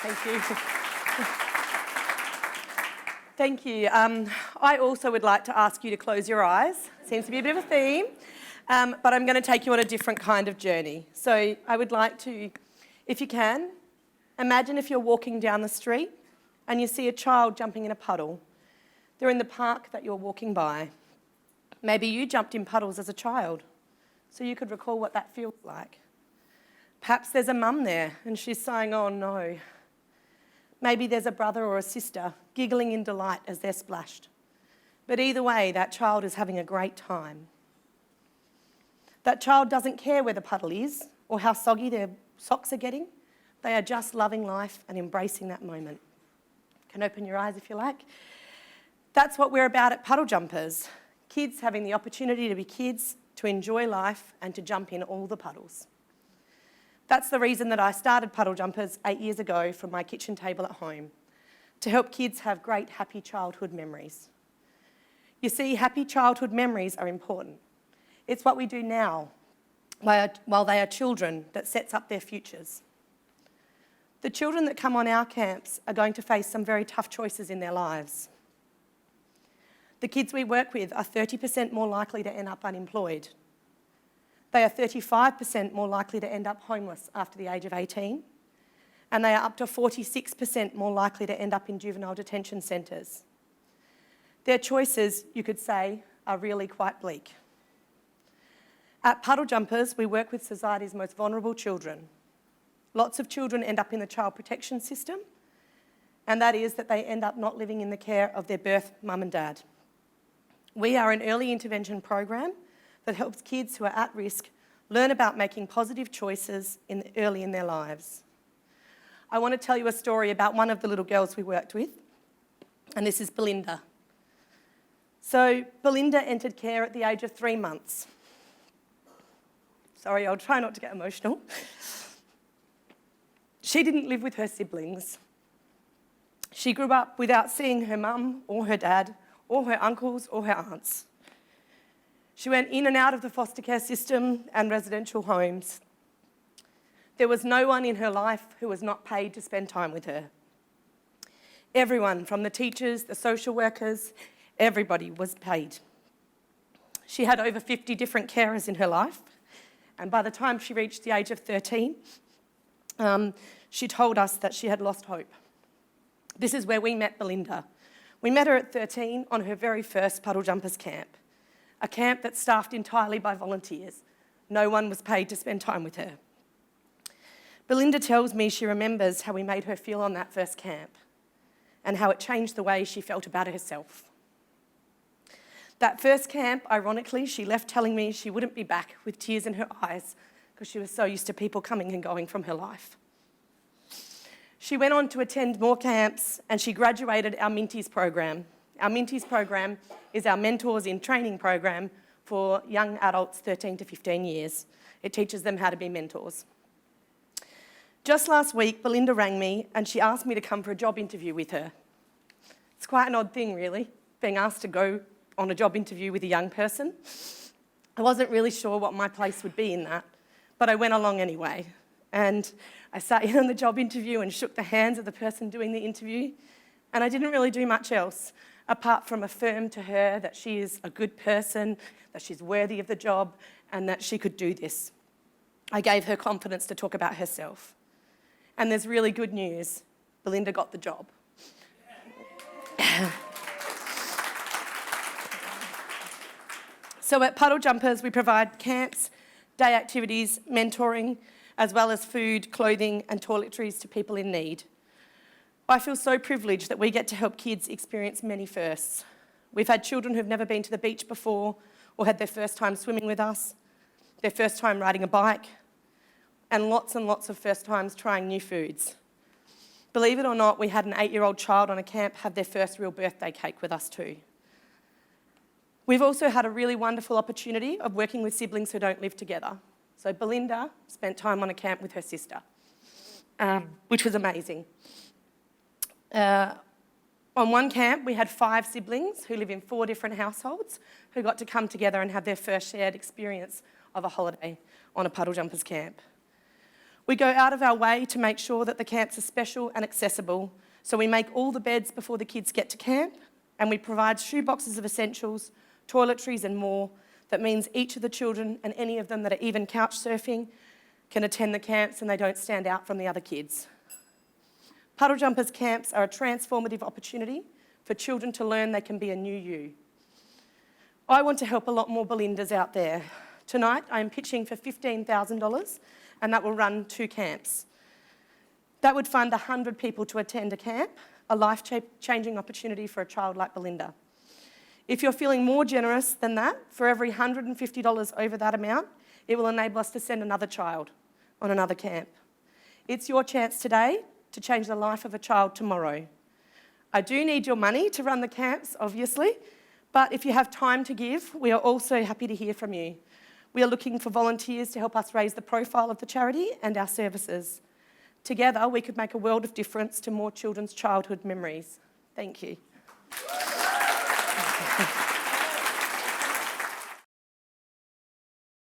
Thank you. Thank you. I also would like to ask you to close your eyes. Seems to be a bit of a theme, but I'm going to take you on a different kind of journey. So I would like to, if you can, imagine if you're walking down the street and you see a child jumping in a puddle. They're in the park that you're walking by. Maybe you jumped in puddles as a child, so you could recall what that feels like. Perhaps there's a mum there and she's saying, oh no. Maybe there's a brother or a sister giggling in delight as they're splashed. But either way, that child is having a great time. That child doesn't care where the puddle is or how soggy their socks are getting. They are just loving life and embracing that moment. You can open your eyes if you like. That's what we're about at Puddle Jumpers. Kids having the opportunity to be kids, to enjoy life and to jump in all the puddles. That's the reason that I started Puddle Jumpers 8 years ago from my kitchen table at home, to help kids have great, happy childhood memories. You see, happy childhood memories are important. It's what we do now, while they are children, that sets up their futures. The children that come on our camps are going to face some very tough choices in their lives. The kids we work with are 30% more likely to end up unemployed. They are 35% more likely to end up homeless after the age of 18, and they are up to 46% more likely to end up in juvenile detention centres. Their choices, you could say, are really quite bleak. At Puddle Jumpers, we work with society's most vulnerable children. Lots of children end up in the child protection system, and that is that they end up not living in the care of their birth mum and dad. We are an early intervention program that helps kids who are at risk learn about making positive choices early in their lives. I want to tell you a story about one of the little girls we worked with, and this is Belinda. So Belinda entered care at the age of 3 months. Sorry, I'll try not to get emotional. She didn't live with her siblings. She grew up without seeing her mum or her dad or her uncles or her aunts. She went in and out of the foster care system and residential homes. There was no one in her life who was not paid to spend time with her. Everyone, from the teachers, the social workers, everybody was paid. She had over 50 different carers in her life, and by the time she reached the age of 13, she told us that she had lost hope. This is where we met Belinda. We met her at 13 on her very first Puddle Jumpers camp, a camp that's staffed entirely by volunteers. No one was paid to spend time with her. Belinda tells me she remembers how we made her feel on that first camp and how it changed the way she felt about herself. That first camp, ironically, she left telling me she wouldn't be back with tears in her eyes because she was so used to people coming and going from her life. She went on to attend more camps and she graduated our Minties program. Our Minties program is our Mentors in Training program for young adults 13 to 15 years. It teaches them how to be mentors. Just last week, Belinda rang me and she asked me to come for a job interview with her. It's quite an odd thing, really, being asked to go on a job interview with a young person. I wasn't really sure what my place would be in that, but I went along anyway. And I sat in on the job interview and shook the hands of the person doing the interview, and I didn't really do much else apart from affirm to her that she is a good person, that she's worthy of the job, and that she could do this. I gave her confidence to talk about herself. And there's really good news. Belinda got the job. So at Puddle Jumpers, we provide camps, day activities, mentoring, as well as food, clothing and toiletries to people in need. I feel so privileged that we get to help kids experience many firsts. We've had children who've never been to the beach before or had their first time swimming with us, their first time riding a bike, and lots of first times trying new foods. Believe it or not, we had an 8-year-old child on a camp have their first real birthday cake with us too. We've also had a really wonderful opportunity of working with siblings who don't live together. So Belinda spent time on a camp with her sister, which was amazing. On one camp, we had 5 siblings who live in 4 different households who got to come together and have their first shared experience of a holiday on a Puddle Jumpers camp. We go out of our way to make sure that the camps are special and accessible, so we make all the beds before the kids get to camp, and we provide shoeboxes of essentials, toiletries and more. That means each of the children, and any of them that are even couch surfing, can attend the camps and they don't stand out from the other kids. Puddle Jumpers camps are a transformative opportunity for children to learn they can be a new you. I want to help a lot more Belindas out there. Tonight, I am pitching for $15,000, and that will run 2 camps. That would fund 100 people to attend a camp, a life-changing opportunity for a child like Belinda. If you're feeling more generous than that, for every $150 over that amount, it will enable us to send another child on another camp. It's your chance today to change the life of a child tomorrow. I do need your money to run the camps, obviously, but if you have time to give, we are also happy to hear from you. We are looking for volunteers to help us raise the profile of the charity and our services. Together, we could make a world of difference to more children's childhood memories. Thank you.